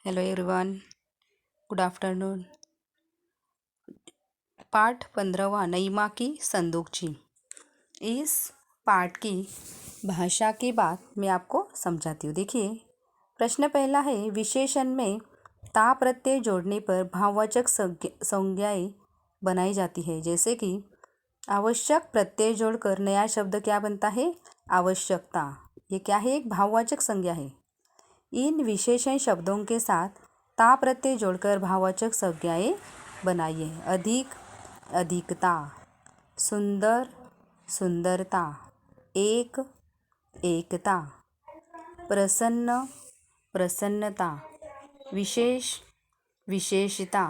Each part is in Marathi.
Hello everyone, good afternoon. पाठ 15वां, नई माँ की संदूकची। इस पाठ की भाषा की बात मैं आपको समझाती हूँ। देखिए, प्रश्न पहला है, विशेषण में ता प्रत्यय जोड़ने पर भाववाचक संज्ञाएं बनाई जाती है। जैसे कि आवश्यक प्रत्यय जोड़कर नया शब्द क्या बनता है? आवश्यकता। ये क्या है? एक भाववाचक संज्ञा है। इन विशेषण शब्दों के साथ ता प्रत्यय जोड़कर भाववाचक संज्ञाएं बनाइए। अधिक, अधिकता। सुंदर, सुंदरता। एक, एकता। प्रसन्न, प्रसन्नता। विशेष, विशेषता।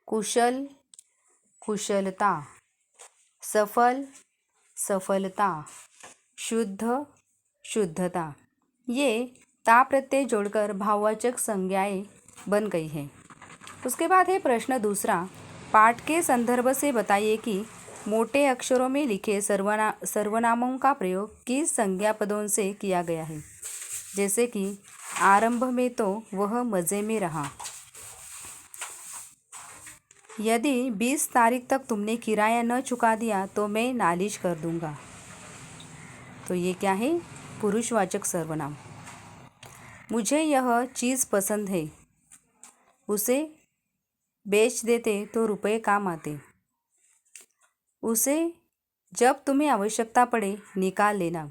कुशल, कुशलता। सफल, सफलता। शुद्ध, शुद्धता। ये ता प्रत्यय जोड़कर भाववाचक संज्ञाएं बन गई है। उसके बाद है प्रश्न दूसरा, पाठ के संदर्भ से बताइए कि मोटे अक्षरों में लिखे सर्वनामों का प्रयोग किस संज्ञा पदों से किया गया है। जैसे कि आरंभ में तो वह मज़े में रहा। यदि 20 तारीख तक तुमने किराया न चुका दिया तो मैं नालिश कर दूंगा। तो ये क्या है? पुरुषवाचक सर्वनाम। मुझे यह चीज़ पसंद है, उसे बेच देते तो रुपए काम आते। उसे जब तुम्हें आवश्यकता पड़े निकाल लेना।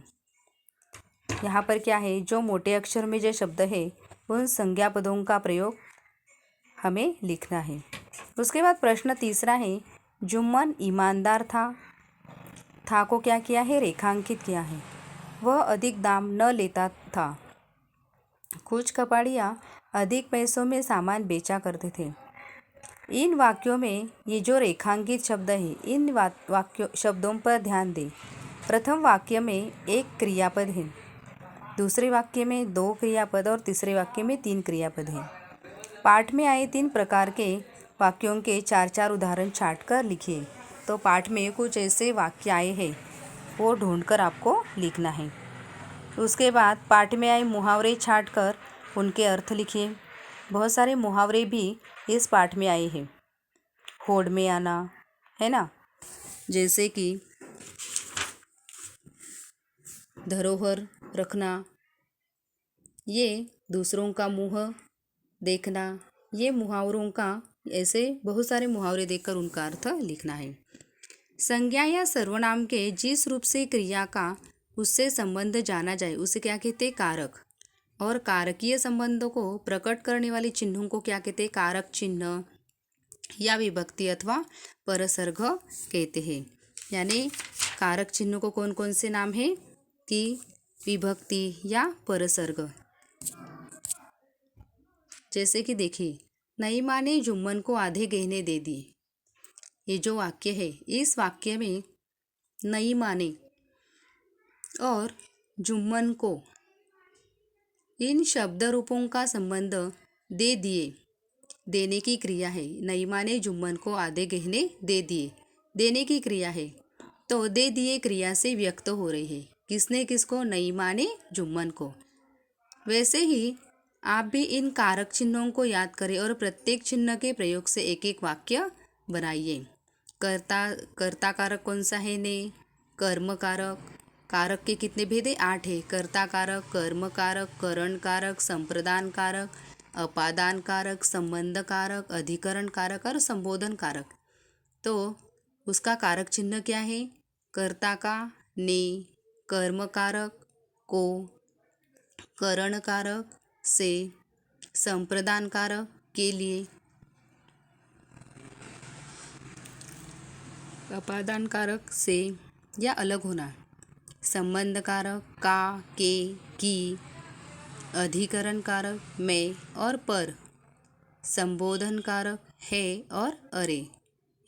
यहाँ पर क्या है? जो मोटे अक्षर में जो शब्द है उन संज्ञा पदों का प्रयोग हमें लिखना है। उसके बाद प्रश्न तीसरा है, जुम्मन ईमानदार था। था को क्या किया है? रेखांकित किया है। वह अधिक दाम न लेता था। कुछ कबाड़िया अधिक पैसों में सामान बेचा करते थे। इन वाक्यों में ये जो रेखांकित शब्द है, इन वाक्यों शब्दों पर ध्यान दें। प्रथम वाक्य में एक क्रियापद है, दूसरे वाक्य में 2 क्रियापद और तीसरे वाक्य में 3 क्रियापद हैं। पाठ में आए 3 प्रकार के वाक्यों के 4-4 उदाहरण छाट कर लिखिए। तो पाठ में कुछ ऐसे वाक्य आए हैं, वो ढूंढकर आपको लिखना है। उसके बाद पाठ में आए मुहावरे छाट कर उनके अर्थ लिखिए। बहुत सारे मुहावरे भी इस पाठ में आए हैं। होड़ में आना, है ना, जैसे कि धरोहर रखना, ये दूसरों का मुंह देखना, ये मुहावरों का ऐसे बहुत सारे मुहावरे देखकर उनका अर्थ लिखना है। संज्ञा या सर्वनाम के जिस रूप से क्रिया का उससे संबंध जाना जाए उसे क्या कहते हैं? कारक। और कारकीय संबंधों को प्रकट करने वाले चिन्हों को क्या कहते हैं? कारक चिन्ह या विभक्ति अथवा परसर्ग कहते हैं। यानी कारक चिन्हों को कौन कौन से नाम है? कि विभक्ति या परसर्ग। जैसे कि देखिए, नई माँ ने जुम्मन को आधे गहने दे दिए। ये जो वाक्य है, इस वाक्य में नई माँ ने और जुम्मन को, इन शब्द रूपों का संबंध दे दिए, देने की क्रिया है। नई माँ ने जुम्मन को आधे गहने दे दिए, देने की क्रिया है। तो दे दिए क्रिया से व्यक्त हो रही है। किसने किसको? नई माँ ने जुम्मन को। वैसे ही आप भी इन कारक चिन्हों को याद करें और प्रत्येक चिन्ह के प्रयोग से एक एक वाक्य बनाइए। कर्ता, कर्ता कारक कौन सा है? ने। कर्म कारक, कारक के कितने भेद है? 8 है। कर्ता कारक, कर्म कारक, करण कारक, संप्रदान कारक, अपादान कारक, संबंध कारक, अधिकरण कारक और संबोधन कारक। तो उसका कारक चिन्ह क्या है? कर्ता का ने, कर्म कारक को, करण कारक से, संप्रदान कारक के लिए, अपादान कारक से या अलग होना, संबंध कारक का, के, की, अधिकरण कारक में और पर, संबोधन कारक है और अरे,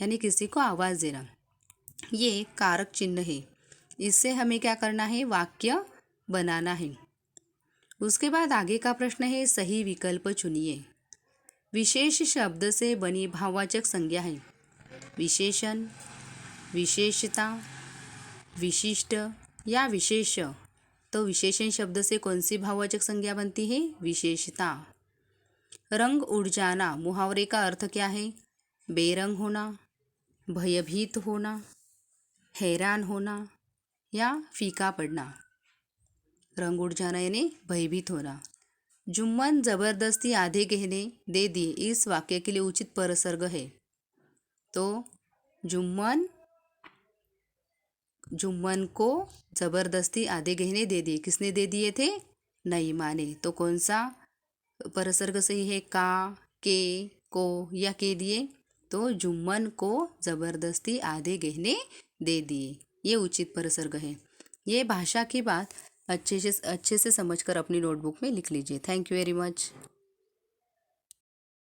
यानी किसी को आवाज़ देना। ये कारक चिन्ह है। इससे हमें क्या करना है? वाक्य बनाना है। उसके बाद आगे का प्रश्न है, सही विकल्प चुनिए। विशेष शब्द से बनी भाववाचक संज्ञा है। विशेषण, विशेषता, विशिष्ट या विशेष। तो विशेषण शब्द से कौन सी भाववाचक संज्ञा बनती है? विशेषता। रंग उड़ जाना मुहावरे का अर्थ क्या है? बेरंग होना, भयभीत होना, हैरान होना या फीका पड़ना। रंग उड़ जाना यानी भयभीत होना। जुम्मन जबरदस्ती आधे गहने दे दिए, इस वाक्य के लिए उचित परसर्ग है। तो जुम्मन को जबरदस्ती आधे गहने दे दिए। किसने दे दिए थे? नईमा ने। तो कौन सा परसर्ग सही है? का, के, को या के दिए? तो जुम्मन को जबरदस्ती आधे गहने दे दिए, ये उचित परसर्ग है। ये भाषा की बात अच्छे से समझकर अपनी नोटबुक में लिख लीजिए। Thank you very much.